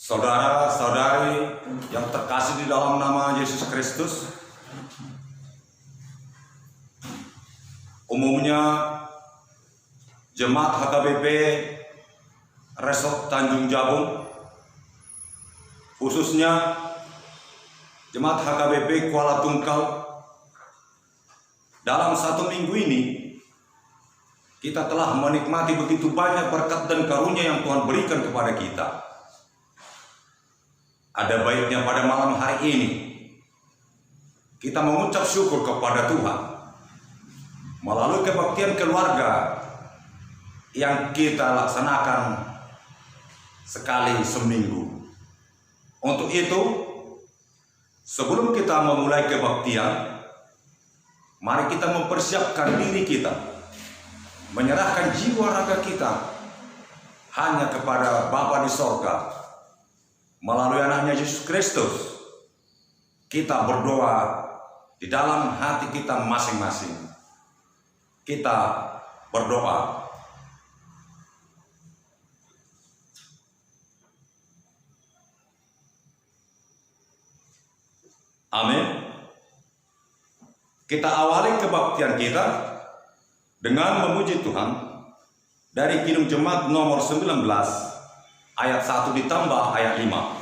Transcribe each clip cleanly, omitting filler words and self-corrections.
Saudara-saudari yang terkasih di dalam nama Yesus Kristus, umumnya Jemaat HKBP Resort Tanjung Jabung, khususnya Jemaat HKBP Kuala Tungkal, dalam satu minggu ini kita telah menikmati begitu banyak berkat dan karunia yang Tuhan berikan kepada kita. Ada baiknya pada malam hari ini kita mengucap syukur kepada Tuhan melalui kebaktian keluarga yang kita laksanakan sekali seminggu. Untuk itu, sebelum kita memulai kebaktian, mari kita mempersiapkan diri kita, menyerahkan jiwa raga kita hanya kepada Bapa di sorga. Melalui anaknya Yesus Kristus, kita berdoa di dalam hati kita masing-masing. Kita berdoa. Amin. Kita awali kebaktian kita dengan memuji Tuhan dari Kidung Jemaat nomor 19 ayat 1 ditambah ayat 5.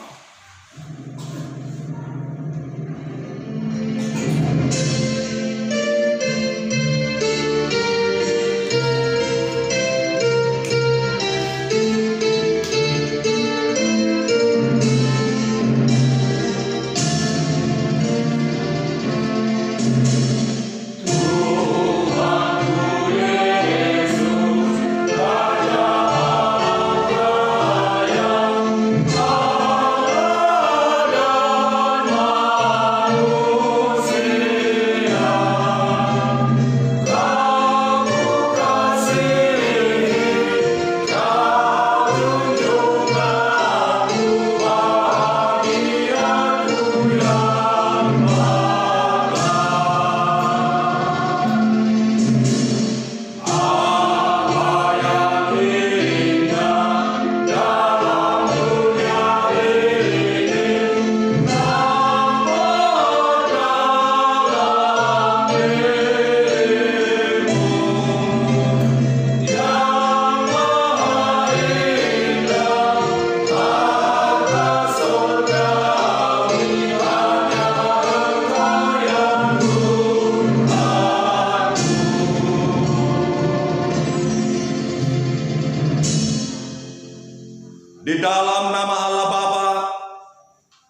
Di dalam nama Allah Bapa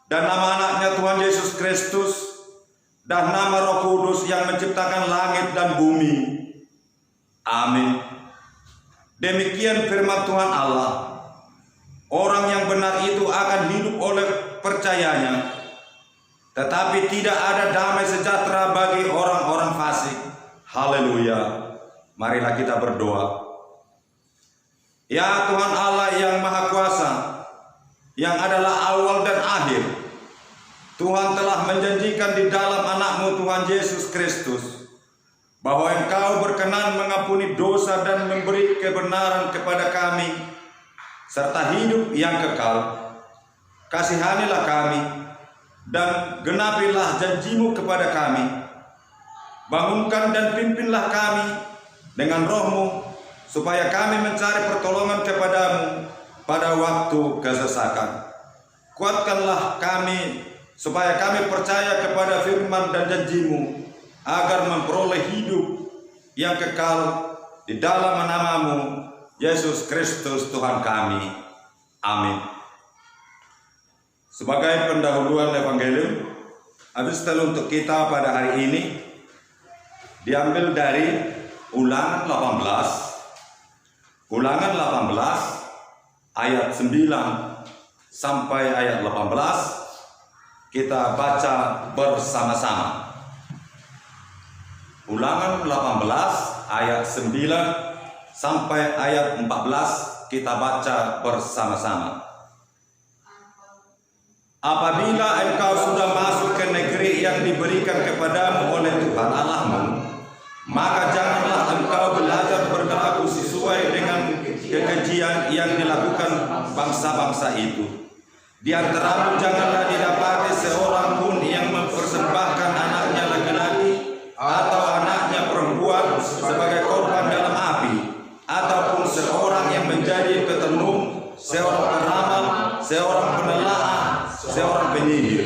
dan nama anaknya Tuhan Yesus Kristus dan nama Roh Kudus yang menciptakan langit dan bumi. Amin. Demikian firman Tuhan Allah. Orang yang benar itu akan hidup oleh percayanya, tetapi tidak ada damai sejahtera bagi orang-orang fasik. Haleluya. Marilah kita berdoa. Ya Tuhan Allah yang Maha Kuasa, yang adalah awal dan akhir, Tuhan telah menjanjikan di dalam anakmu Tuhan Yesus Kristus bahwa Engkau berkenan mengampuni dosa dan memberi kebenaran kepada kami serta hidup yang kekal. Kasihanilah kami dan genapilah janjimu kepada kami. Bangunkan dan pimpinlah kami dengan roh-Mu supaya kami mencari pertolongan kepadamu pada waktu kesesakan. Kuatkanlah kami supaya kami percaya kepada firman dan janjimu agar memperoleh hidup yang kekal di dalam namamu Yesus Kristus Tuhan kami. Amin. Sebagai pendahuluan evangelium, epistel untuk kita pada hari ini diambil dari Ulangan 18 ayat 9 sampai ayat 18. Kita baca bersama-sama. Ulangan 18 ayat 9 sampai ayat 14 kita baca bersama-sama. Apabila engkau sudah masuk ke negeri yang diberikan kepadamu oleh Tuhan Allahmu, maka janganlah engkau belajar berlaku sesuai dengan kekejian yang dilakukan bangsa-bangsa itu. Di antaramu janganlah didapati seorang pun yang mempersembahkan anaknya laki-laki atau anaknya perempuan sebagai korban dalam api, ataupun seorang yang menjadi petenung, seorang peramal, seorang penelaah, seorang penyihir,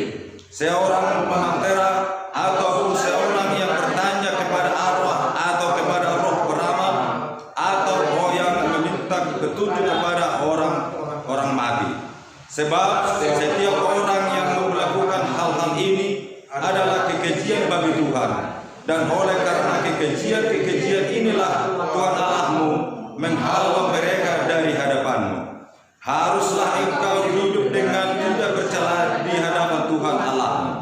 seorang pemantera, ataupun seorang yang bertanya kepada arwah atau kepada roh peramal, atau yang meminta petunjuk kepada orang mati. Sebab setiap orang yang melakukan hal-hal ini adalah kekejian bagi Tuhan, dan oleh karena kekejian inilah Tuhan Allahmu menghalau mereka dari hadapanmu. Haruslah engkau hidup dengan tidak bercela di hadapan Tuhan Allahmu.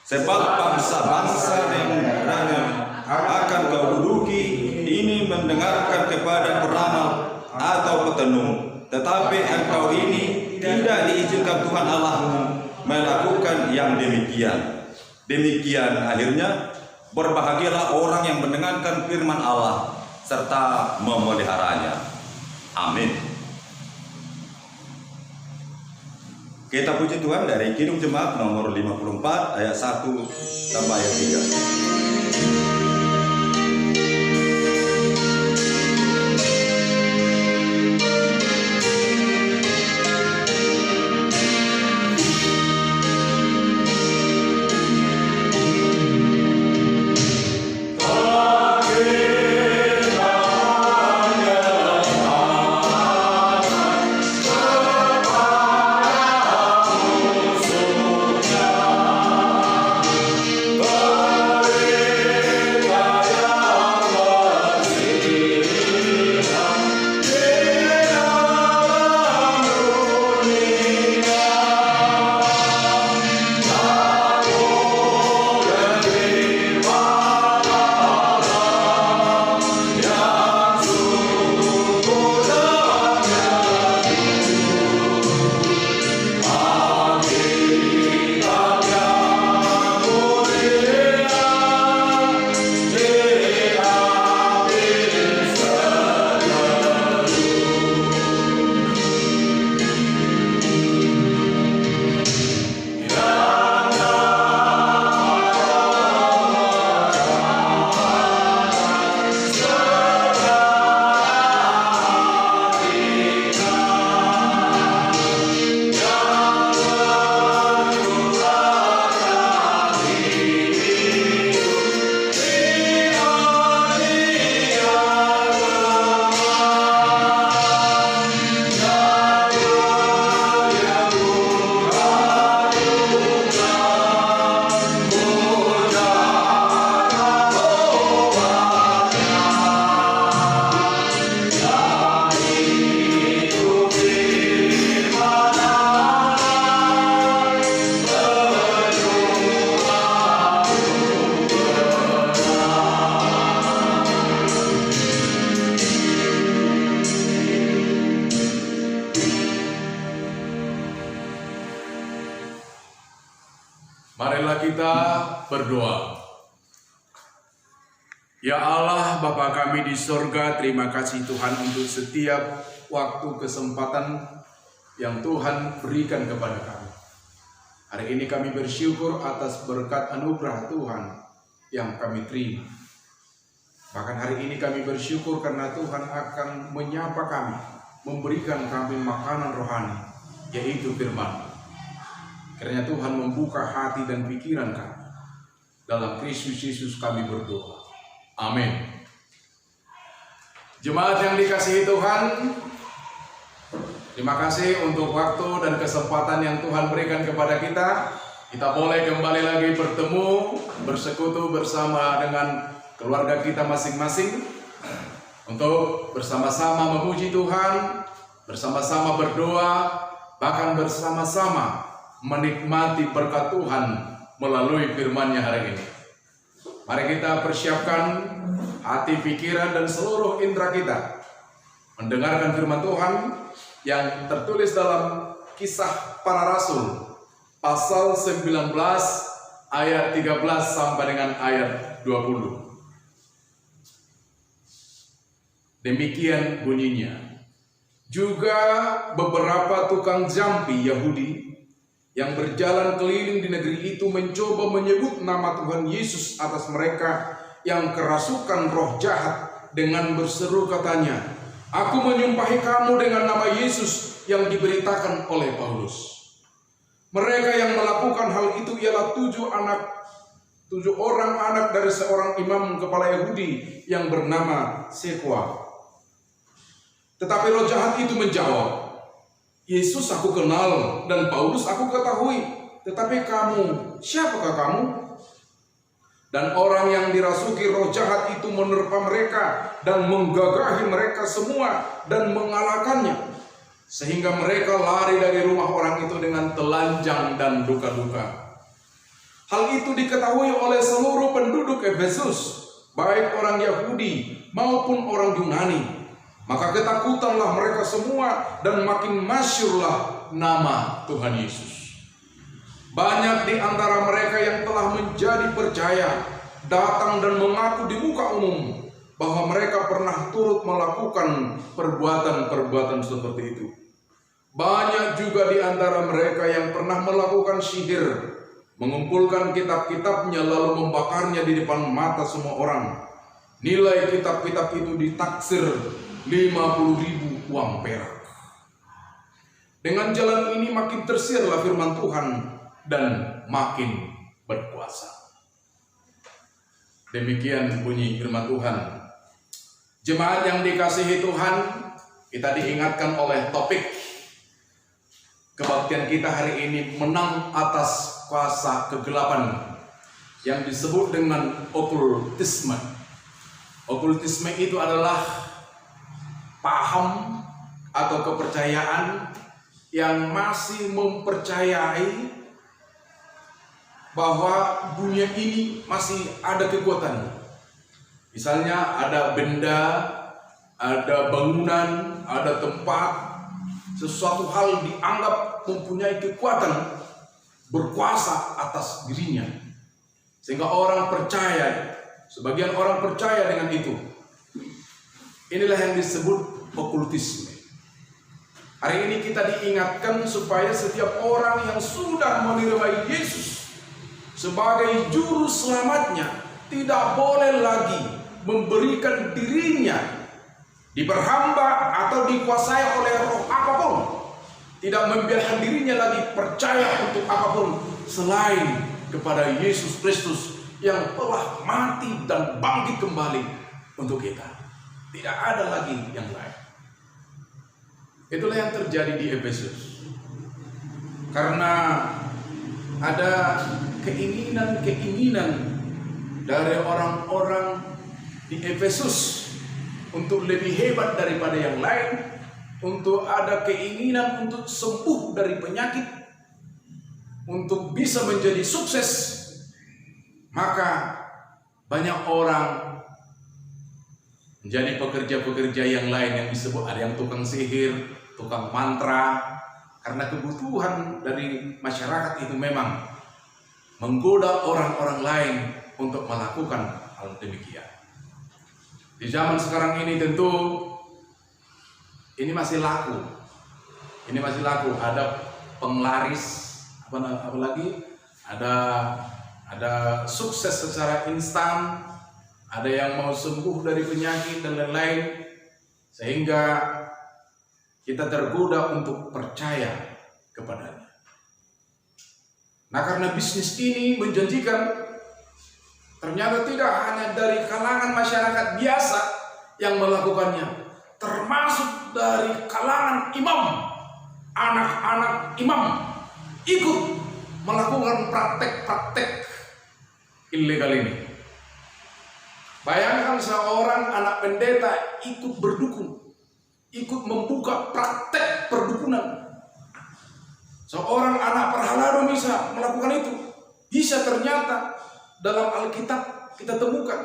Sebab bangsa-bangsa yang akan kau duduki ini mendengarkan kepada peramal atau petenung, tetapi engkau ini tidak diizinkan Tuhan Allahmu melakukan yang demikian. Demikian akhirnya berbahagialah orang yang mendengarkan firman Allah serta memeliharanya. Amin. Kita puji Tuhan dari Kidung Jemaat nomor 54 ayat 1 sampai ayat 3. Marilah kita berdoa. Ya Allah, Bapa kami di sorga, terima kasih Tuhan untuk setiap waktu kesempatan yang Tuhan berikan kepada kami. Hari ini kami bersyukur atas berkat anugerah Tuhan yang kami terima. Bahkan hari ini kami bersyukur karena Tuhan akan menyapa kami, memberikan kami makanan rohani, yaitu firman. Kiranya Tuhan membuka hati dan pikiran kami. Dalam Kristus Yesus kami berdoa. Amin. Jemaat yang dikasihi Tuhan, terima kasih untuk waktu dan kesempatan yang Tuhan berikan kepada kita. Kita boleh kembali lagi bertemu, bersekutu bersama dengan keluarga kita masing-masing untuk bersama-sama memuji Tuhan, bersama-sama berdoa, bahkan bersama-sama menikmati berkat Tuhan melalui firman-Nya hari ini. Mari kita persiapkan hati, pikiran, dan seluruh indera kita mendengarkan firman Tuhan yang tertulis dalam Kisah Para Rasul pasal 19 ayat 13 sampai dengan ayat 20. Demikian bunyinya. Juga beberapa tukang jampi Yahudi yang berjalan keliling di negeri itu mencoba menyebut nama Tuhan Yesus atas mereka yang kerasukan roh jahat dengan berseru katanya, "Aku menyumpahi kamu dengan nama Yesus yang diberitakan oleh Paulus." Mereka yang melakukan hal itu ialah 7 orang anak dari seorang imam kepala Yahudi yang bernama Sekwa. Tetapi roh jahat itu menjawab, "Yesus aku kenal dan Paulus aku ketahui, tetapi kamu, siapakah kamu?" Dan orang yang dirasuki roh jahat itu menerpa mereka dan menggagahi mereka semua dan mengalahkannya, sehingga mereka lari dari rumah orang itu dengan telanjang dan duka-duka. Hal itu diketahui oleh seluruh penduduk Efesus, baik orang Yahudi maupun orang Yunani. Maka ketakutanlah mereka semua dan makin masyhurlah nama Tuhan Yesus. Banyak di antara mereka yang telah menjadi percaya datang dan mengaku di muka umum bahwa mereka pernah turut melakukan perbuatan-perbuatan seperti itu. Banyak juga di antara mereka yang pernah melakukan sihir, mengumpulkan kitab-kitabnya lalu membakarnya di depan mata semua orang. Nilai kitab-kitab itu ditaksir 50.000 uang perak. Dengan jalan ini makin tersiarlah firman Tuhan dan makin berkuasa. Demikian bunyi firman Tuhan. Jemaat yang dikasihi Tuhan, kita diingatkan oleh topik kebaktian kita hari ini, menang atas kuasa kegelapan, yang disebut dengan okultisme. Okultisme itu adalah paham atau kepercayaan yang masih mempercayai bahwa dunia ini masih ada kekuatan. Misalnya ada benda, ada bangunan, ada tempat, sesuatu hal dianggap mempunyai kekuatan, berkuasa atas dirinya, sehingga orang percaya, sebagian orang percaya dengan itu. Inilah yang disebut okultisme. Hari ini kita diingatkan supaya setiap orang yang sudah menerima Yesus sebagai juru selamatnya tidak boleh lagi memberikan dirinya diperhamba atau dikuasai oleh roh apapun, tidak membiarkan dirinya lagi percaya untuk apapun selain kepada Yesus Kristus yang telah mati dan bangkit kembali untuk kita. Tidak ada lagi yang lain. Itulah yang terjadi di Efesus. Karena ada keinginan-keinginan dari orang-orang di Efesus untuk lebih hebat daripada yang lain, untuk ada keinginan untuk sembuh dari penyakit, untuk bisa menjadi sukses. Maka banyak orang menjadi pekerja-pekerja yang lain yang disebut, ada yang tukang sihir, tukang mantra, karena kebutuhan dari masyarakat itu memang menggoda orang-orang lain untuk melakukan hal demikian. Di zaman sekarang ini tentu ini masih laku. Ini masih laku. Ada penglaris, apalagi ada sukses secara instan, ada yang mau sembuh dari penyakit dan lain-lain, sehingga kita tergoda untuk percaya kepadanya. Nah, karena bisnis ini menjanjikan, ternyata tidak hanya dari kalangan masyarakat biasa yang melakukannya, termasuk dari kalangan imam, anak-anak imam ikut melakukan praktek-praktek ilegal ini. Bayangkan seorang anak pendeta ikut berdukun, ikut membuka praktek perdukunan. Seorang anak perhalaro bisa melakukan itu. Bisa, ternyata dalam Alkitab kita temukan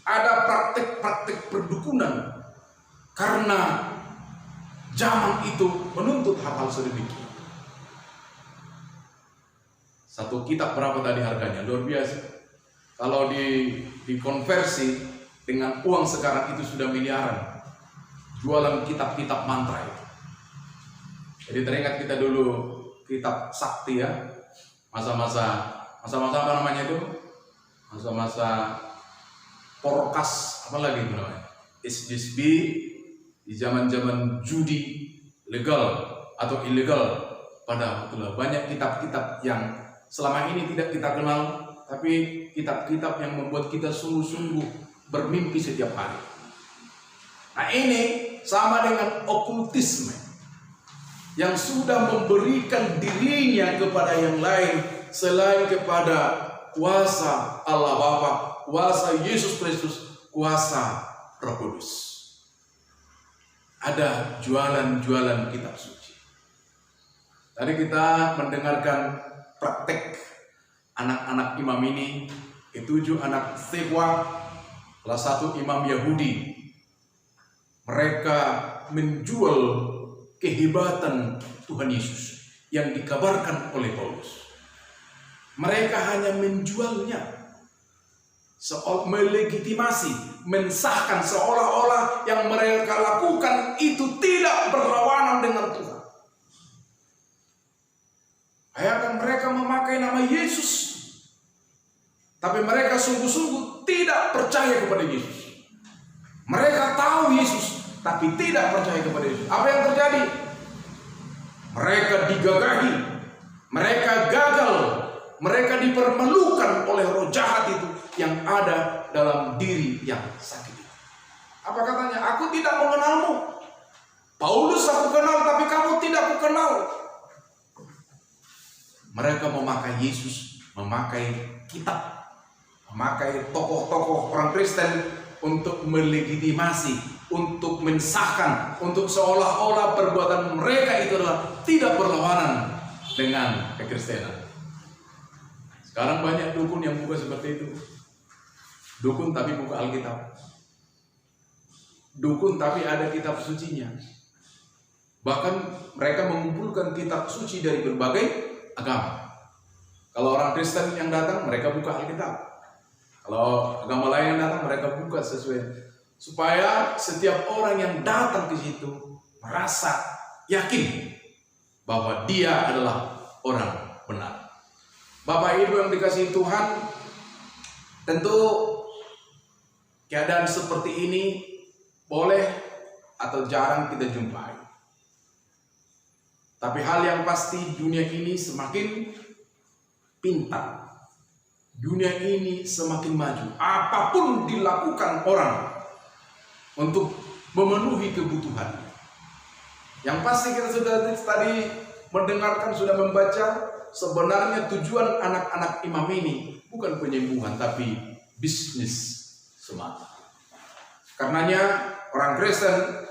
ada praktek-praktek perdukunan, karena zaman itu menuntut hal-hal sedemikian. Satu kitab berapa tadi harganya? Luar biasa. Kalau dikonversi dengan uang sekarang itu sudah miliaran. Jualan kitab-kitab mantra itu. Jadi teringat kita dulu kitab sakti ya. Masa-masa apa namanya itu? Masa-masa porkas apa lagi itu namanya? SJSB di zaman-zaman judi legal atau ilegal. Pada itulah banyak kitab-kitab yang selama ini tidak kita kenal, tapi kitab-kitab yang membuat kita sungguh-sungguh bermimpi setiap hari. Nah ini sama dengan okultisme yang sudah memberikan dirinya kepada yang lain selain kepada kuasa Allah Bapa, kuasa Yesus Kristus, kuasa Roh Kudus. Ada jualan-jualan kitab suci. Tadi kita mendengarkan praktek anak-anak imam ini, ketujuh anak Sekwa, salah satu imam Yahudi. Mereka menjual kehebatan Tuhan Yesus yang dikabarkan oleh Paulus. Mereka hanya menjualnya, melegitimasi, mensahkan seolah-olah yang mereka lakukan itu tidak berlawanan dengan Tuhan. Bayangkan mereka memakai nama Yesus, tapi mereka sungguh-sungguh tidak percaya kepada Yesus. Mereka tahu Yesus, tapi tidak percaya kepada Yesus. Apa yang terjadi? Mereka digagahi, mereka gagal, mereka dipermalukan oleh roh jahat itu yang ada dalam diri yang sakit. Apa katanya? Aku tidak mengenalmu. Paulus aku kenal, tapi kamu tidak aku kenal. Mereka memakai Yesus, memakai kitab, memakai tokoh-tokoh orang Kristen untuk melegitimasi, untuk mensahkan, untuk seolah-olah perbuatan mereka itu adalah tidak berlawanan dengan kekristenan. Sekarang banyak dukun yang buka seperti itu. Dukun tapi buka Alkitab. Dukun tapi ada kitab sucinya. Bahkan mereka mengumpulkan kitab suci dari berbagai agama. Kalau orang Kristen yang datang, mereka buka Alkitab. Kalau agama lain yang datang, mereka buka sesuai, supaya setiap orang yang datang ke situ merasa yakin bahwa dia adalah orang benar. Bapak Ibu yang dikasihi Tuhan, tentu keadaan seperti ini boleh atau jarang kita jumpai. Tapi hal yang pasti dunia ini semakin pintar. Dunia ini semakin maju. Apapun dilakukan orang untuk memenuhi kebutuhan. Yang pasti kita sudah tadi mendengarkan, sudah membaca, sebenarnya tujuan anak-anak imam ini bukan penyembuhan, tapi bisnis semata. Karenanya orang Kristen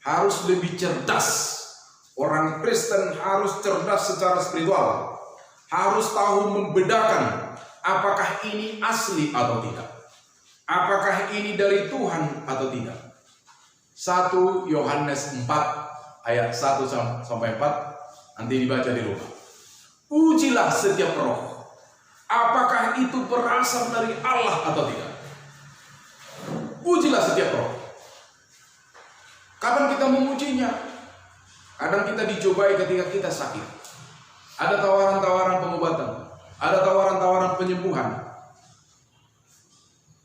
harus lebih cerdas. Orang Kristen harus cerdas secara spiritual, harus tahu membedakan apakah ini asli atau tidak, apakah ini dari Tuhan atau tidak. 1 Yohanes 4 ayat 1 sampai 4 nanti dibaca di rumah. Ujilah setiap roh, apakah itu berasal dari Allah atau tidak. Ujilah setiap roh. Kapan kita mengujinya? Kadang kita dicobai ketika kita sakit. Ada tawaran-tawaran pengobatan, ada tawaran-tawaran penyembuhan.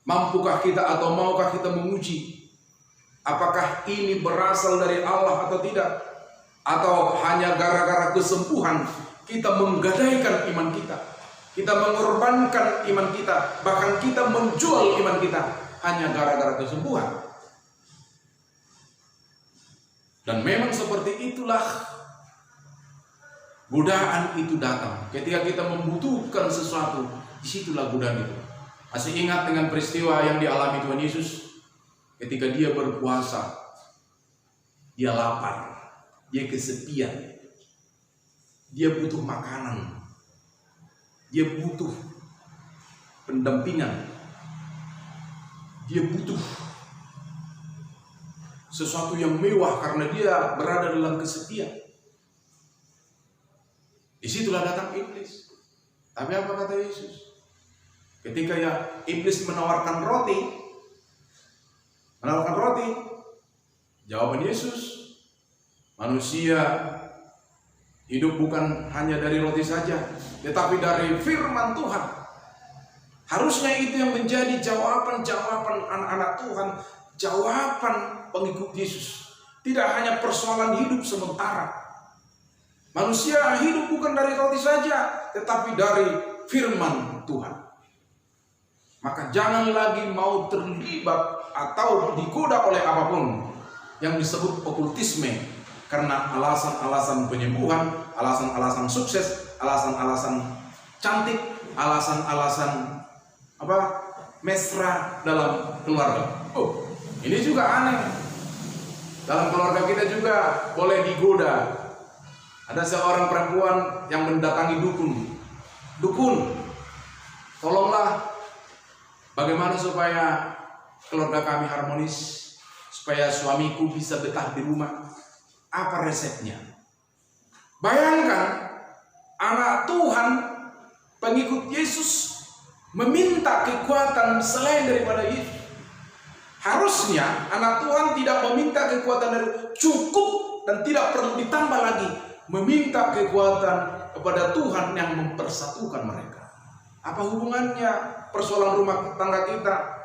Mampukah kita atau maukah kita menguji apakah ini berasal dari Allah atau tidak? Atau hanya gara-gara kesembuhan kita menggadaikan iman kita, kita mengorbankan iman kita, bahkan kita menjual iman kita hanya gara-gara kesembuhan. Dan memang seperti itulah godaan itu datang. Ketika kita membutuhkan sesuatu, disitulah godaan itu. Masih ingat dengan peristiwa yang dialami Tuhan Yesus ketika dia berpuasa, dia lapar, dia kesepian, dia butuh makanan, dia butuh pendampingan, dia butuh sesuatu yang mewah karena dia berada dalam kesepian. Disitulah datang iblis. Tapi apa kata Yesus? Ketika iblis menawarkan roti, jawaban Yesus, manusia Hidup bukan hanya dari roti saja, tetapi dari firman Tuhan. Harusnya itu yang menjadi jawaban-jawaban anak-anak Tuhan, jawaban pengikut Yesus. Tidak hanya persoalan hidup sementara. Manusia hidup bukan dari roti saja, tetapi dari firman Tuhan. Maka jangan lagi mau terlibat atau digoda oleh apapun yang disebut okultisme, karena alasan-alasan penyembuhan, alasan-alasan sukses, alasan-alasan cantik, alasan-alasan mesra dalam keluarga. Oh, ini juga aneh. Dalam keluarga kita juga boleh digoda. Ada seorang perempuan yang mendatangi dukun, tolonglah, bagaimana supaya keluarga kami harmonis, supaya suamiku bisa betah di rumah. Apa resepnya? Bayangkan anak Tuhan, pengikut Yesus, meminta kekuatan selain daripada itu. Harusnya anak Tuhan tidak meminta kekuatan dari cukup dan tidak perlu ditambah lagi, meminta kekuatan kepada Tuhan yang mempersatukan mereka. Apa hubungannya persoalan rumah tangga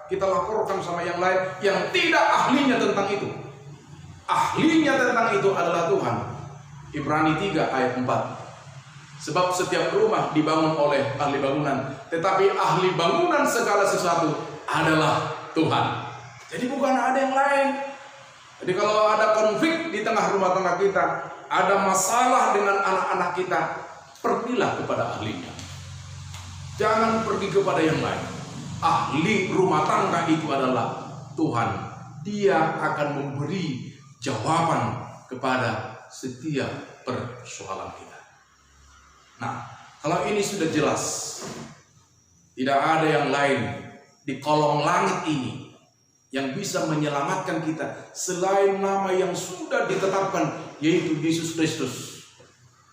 kita laporkan sama yang lain yang tidak ahlinya tentang itu? Ahlinya tentang itu adalah Tuhan. Ibrani 3 ayat 4. Sebab setiap rumah dibangun oleh ahli bangunan, tetapi ahli bangunan segala sesuatu adalah Tuhan. Jadi bukan ada yang lain. Jadi kalau ada konflik di tengah rumah tangga kita, ada masalah dengan anak-anak kita, pergilah kepada ahlinya. Jangan pergi kepada yang lain. Ahli rumah tangga itu adalah Tuhan. Dia akan memberi jawaban kepada setiap persoalan kita. Nah, kalau ini sudah jelas, tidak ada yang lain di kolong langit ini yang bisa menyelamatkan kita selain nama yang sudah ditetapkan, yaitu Yesus Kristus.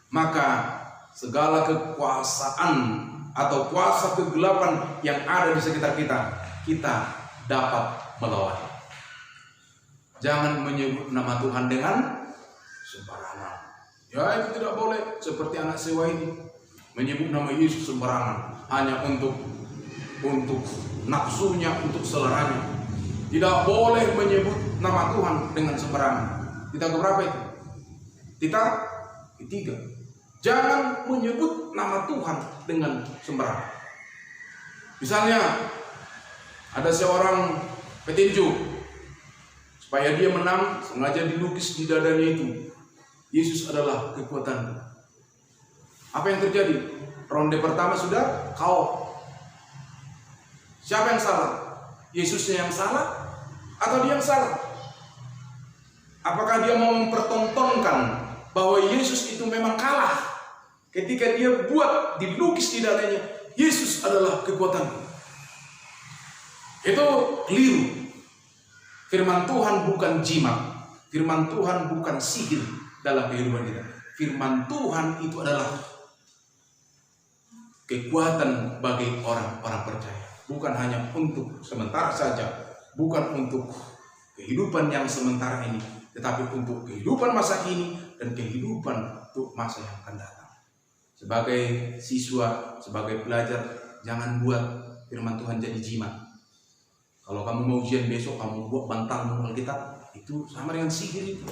Maka segala kekuasaan atau kuasa kegelapan yang ada di sekitar kita dapat melawan. Jangan menyebut nama Tuhan dengan sembarangan. Ya, itu tidak boleh. Seperti anak sewa ini menyebut nama Yesus sembarangan hanya untuk nafsunya, untuk seleranya. Tidak boleh menyebut nama Tuhan dengan sembarangan. Kita keberapa itu? Kita ketiga. Jangan menyebut nama Tuhan dengan sembarangan. Misalnya ada seorang petinju, supaya dia menang sengaja dilukis di dadanya itu, Yesus adalah kekuatan. Apa yang terjadi? Ronde pertama sudah KO. Siapa yang salah? Yesusnya yang salah atau dia yang salah? Apakah dia mau mempertontonkan bahwa Yesus itu memang kalah ketika dia buat dilukis di dadanya Yesus adalah kekuatan? Itu keliru. Firman Tuhan bukan jimat, firman Tuhan bukan sihir dalam kehidupan kita. Firman Tuhan itu adalah kekuatan bagi orang-orang percaya. Bukan hanya untuk sementara saja, bukan untuk kehidupan yang sementara ini, tetapi untuk kehidupan masa ini dan kehidupan untuk masa yang akan datang. Sebagai siswa, sebagai pelajar, jangan buat firman Tuhan jadi jimat. Kalau kamu mau ujian besok, kamu buat bantalmu Alkitab, itu sama dengan sihir itu.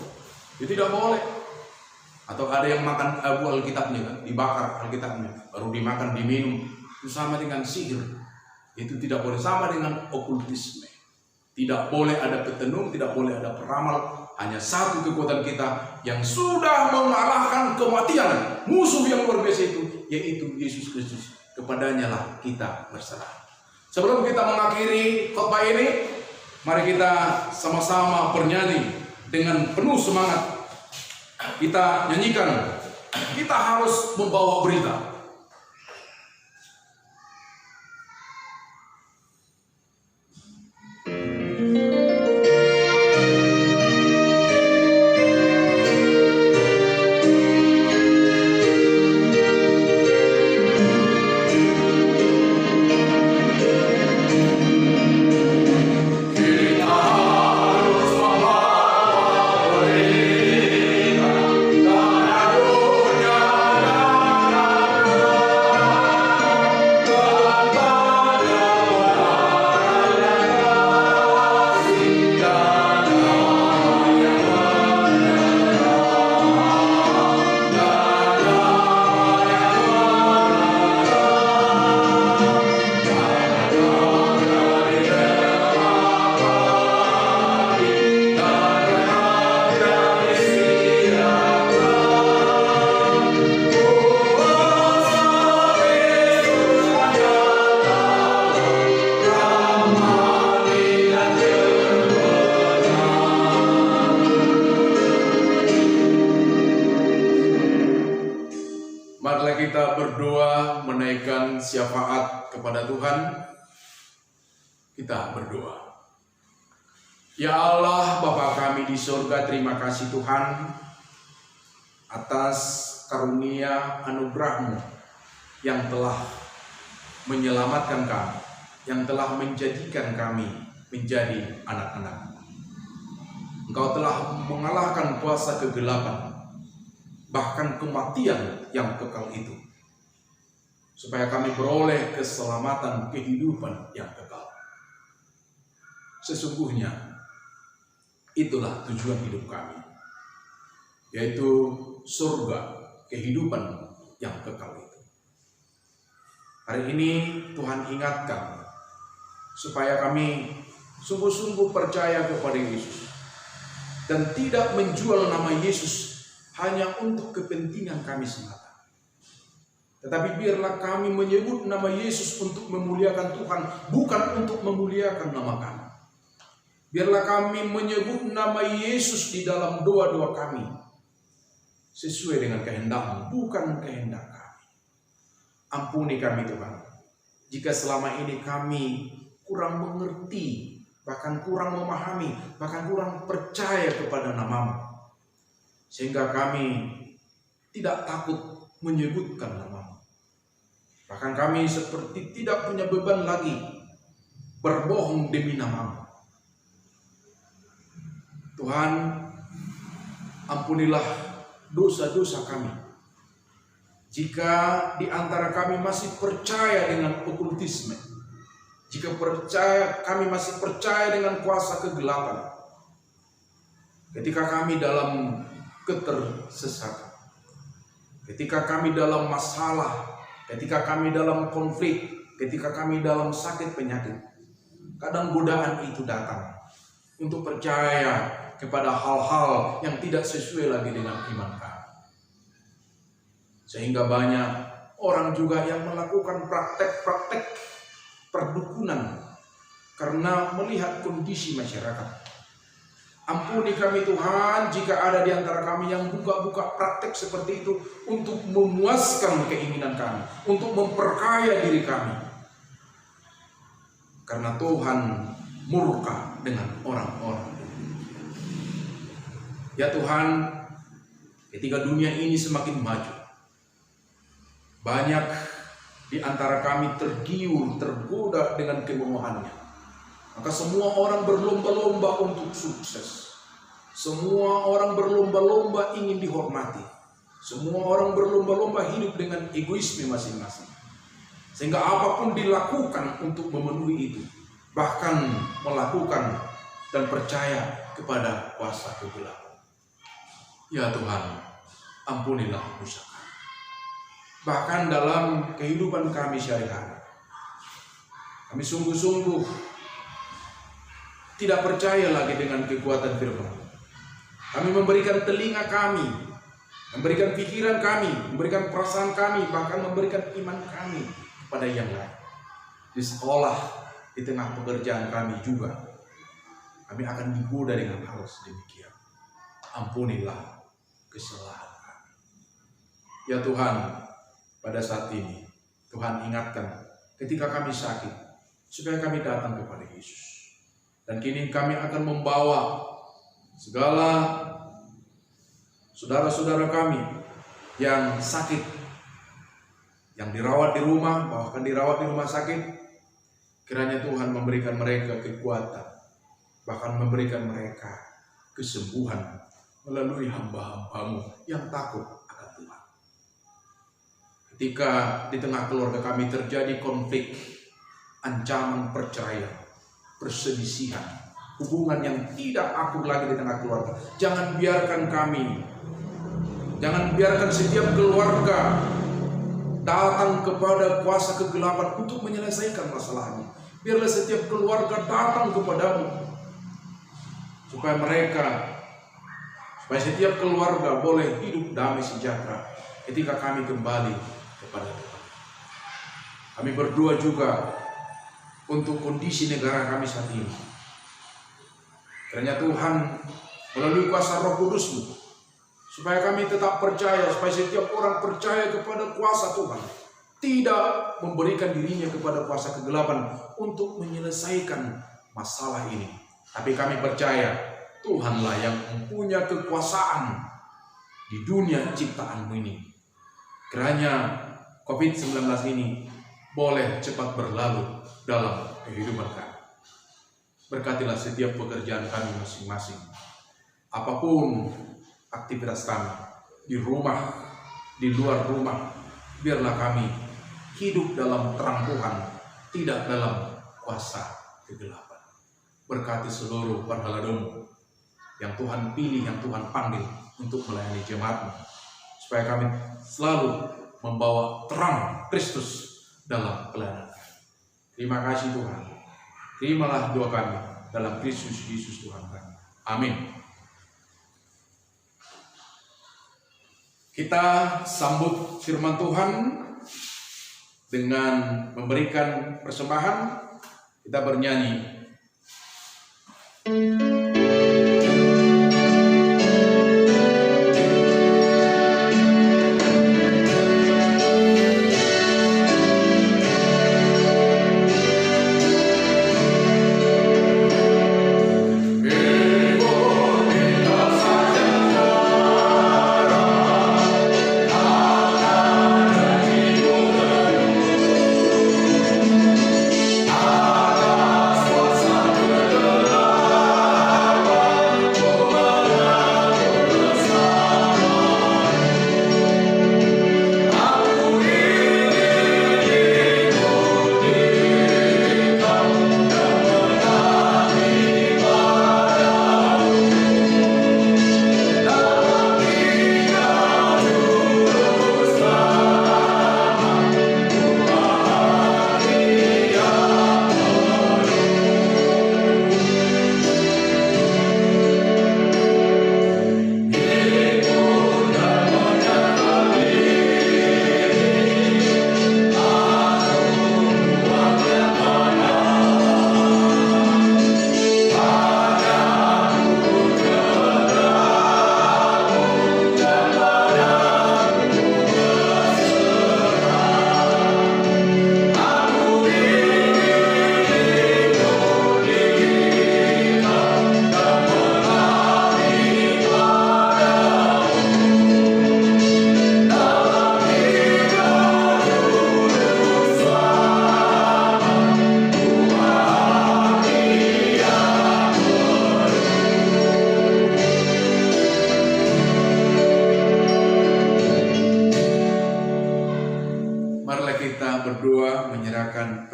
Itu tidak boleh. Atau ada yang makan abu Alkitabnya kan, dibakar Alkitabnya, baru dimakan, diminum, itu sama dengan sihir. Itu tidak boleh. Sama dengan okultisme. Tidak boleh ada petenung, tidak boleh ada peramal. Hanya satu kekuatan kita yang sudah mengalahkan kematian, musuh yang luar biasa itu, yaitu Yesus Kristus. Kepadanya lah kita berserah. Sebelum kita mengakhiri khotbah ini, mari kita sama-sama bernyanyi dengan penuh semangat. Kita nyanyikan, kita harus membawa berita. Hallelujah. kita berdoa menaikkan syafaat kepada Tuhan, kita berdoa. Ya Allah, Bapa kami di surga, terima kasih Tuhan atas karunia anugerah-Mu yang telah menyelamatkan kami, yang telah menjadikan kami menjadi anak-anak. Engkau telah mengalahkan kuasa kegelapan, bahkan kematian yang kekal itu, supaya kami beroleh keselamatan kehidupan yang kekal. Sesungguhnya itulah tujuan hidup kami, yaitu surga, kehidupan yang kekal itu. Hari ini Tuhan ingatkan supaya kami sungguh-sungguh percaya kepada Yesus dan tidak menjual nama Yesus hanya untuk kepentingan kami semata. Tetapi biarlah kami menyebut nama Yesus untuk memuliakan Tuhan, bukan untuk memuliakan nama kami. Biarlah kami menyebut nama Yesus di dalam doa-doa kami sesuai dengan kehendak-Mu, bukan kehendak kami. Ampuni kami Tuhan, jika selama ini kami kurang mengerti, bahkan kurang memahami, bahkan kurang percaya kepada nama-Mu, sehingga kami tidak takut menyebutkan nama-Mu. Bahkan kami seperti tidak punya beban lagi berbohong demi nama-Mu. Tuhan, ampunilah dosa-dosa kami. Jika di antara kami masih percaya dengan okultisme, jika kami masih percaya dengan kuasa kegelapan, ketika kami dalam ketersesatan, ketika kami dalam masalah, ketika kami dalam konflik, ketika kami dalam sakit penyakit, kadang godaan itu datang untuk percaya kepada hal-hal yang tidak sesuai lagi dengan iman kami. Sehingga banyak orang juga yang melakukan praktek-praktek perdukunan karena melihat kondisi masyarakat. Ampuni kami Tuhan jika ada di antara kami yang buka-buka praktek seperti itu untuk memuaskan keinginan kami, untuk memperkaya diri kami. Karena Tuhan murka dengan orang-orang. Ya Tuhan, ketika dunia ini semakin maju, banyak di antara kami tergiur, tergoda dengan kemewahannya. Maka semua orang berlomba-lomba untuk sukses. Semua orang berlomba-lomba ingin dihormati. Semua orang berlomba-lomba hidup dengan egoisme masing-masing. Sehingga apapun dilakukan untuk memenuhi itu. Bahkan melakukan dan percaya kepada kuasa kegelapan. Ya Tuhan, ampunilah dosa kami. Bahkan dalam kehidupan kami sehari-hari, kami sungguh-sungguh tidak percaya lagi dengan kekuatan firman. Kami memberikan telinga kami, memberikan pikiran kami, memberikan perasaan kami, bahkan memberikan iman kami kepada yang lain. Di sekolah, di tengah pekerjaan kami juga, kami akan digoda dengan hal sedemikian. Ampunilah kesalahan kami. Ya Tuhan, pada saat ini Tuhan ingatkan ketika kami sakit, supaya kami datang kepada Yesus. Dan kini kami akan membawa segala saudara-saudara kami yang sakit, yang dirawat di rumah, bahkan dirawat di rumah sakit. Kiranya Tuhan memberikan mereka kekuatan, bahkan memberikan mereka kesembuhan melalui hamba-hamba-Mu yang takut akan Tuhan. Ketika di tengah keluarga kami terjadi konflik, ancaman perceraian, perselisihan, hubungan yang tidak akur lagi di tengah keluarga, jangan biarkan setiap keluarga datang kepada kuasa kegelapan untuk menyelesaikan masalahnya. Biarlah setiap keluarga datang kepadamu, supaya setiap keluarga boleh hidup damai sejahtera ketika kami kembali kepada Tuhan. Kami berdoa juga untuk kondisi negara kami saat ini. Kiranya Tuhan melalui kuasa Roh Kudus-Mu supaya kami tetap percaya, supaya setiap orang percaya kepada kuasa Tuhan, tidak memberikan dirinya kepada kuasa kegelapan untuk menyelesaikan masalah ini. Tapi kami percaya Tuhanlah yang mempunyai kekuasaan di dunia ciptaanmu ini. Kiranya COVID-19 ini boleh cepat berlalu dalam kehidupan kami. Berkatilah setiap pekerjaan kami masing-masing. Apapun aktivitas kami, di rumah, di luar rumah, biarlah kami hidup dalam terang Tuhan, tidak dalam kuasa kegelapan. Berkati seluruh parhaladomu yang Tuhan pilih, yang Tuhan panggil untuk melayani jemaat-Mu, supaya kami selalu membawa terang Kristus dalam pelayanan kami. Terima kasih Tuhan. Terimalah doa kami dalam Kristus Yesus Tuhan kami. Amin. Kita sambut firman Tuhan dengan memberikan persembahan. Kita bernyanyi.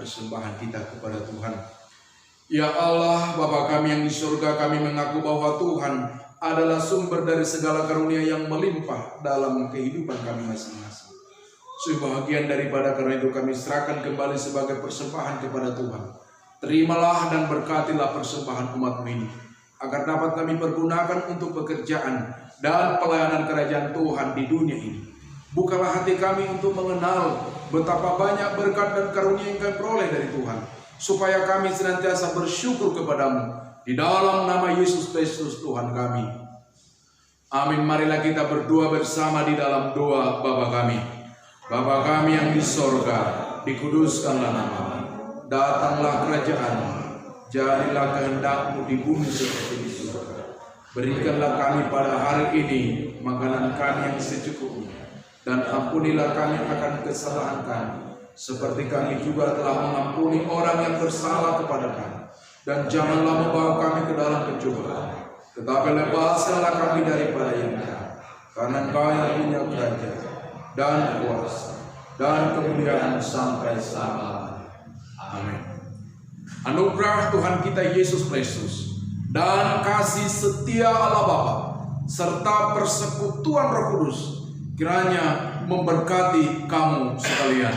Persembahan kita kepada Tuhan. Ya Allah, Bapa kami yang di surga, kami mengaku bahwa Tuhan adalah sumber dari segala karunia yang melimpah dalam kehidupan kami masing-masing. Sebahagian daripada karena itu kami serahkan kembali sebagai persembahan kepada Tuhan. Terimalah dan berkatilah persembahan umat-Mu ini, agar dapat kami pergunakan untuk pekerjaan dan pelayanan kerajaan Tuhan di dunia ini. Bukalah hati kami untuk mengenal betapa banyak berkat dan karunia yang kami peroleh dari Tuhan, supaya kami senantiasa bersyukur kepadamu di dalam nama Yesus Kristus Tuhan kami. Amin. Marilah kita berdoa bersama di dalam doa Bapa kami. Bapa kami yang di sorga, dikuduskanlah namamu. Datanglah kerajaan-Mu. Jadilah kehendak-Mu di bumi seperti di surga. Berikanlah kami pada hari ini makanan kami yang secukupnya. Dan ampunilah kami akan kesalahan kami, seperti kami juga telah mengampuni orang yang bersalah kepada kami. Dan janganlah membawa kami ke dalam pencobaan, tetapi lepaskanlah kami daripada yang jahat. Karena Engkau yang punya kerajaan dan kuasa dan kemuliaan sampai selama-lamanya. Amin. Anugerah Tuhan kita Yesus Kristus dan kasih setia Allah Bapa serta persekutuan Roh Kudus kiranya memberkati kamu sekalian.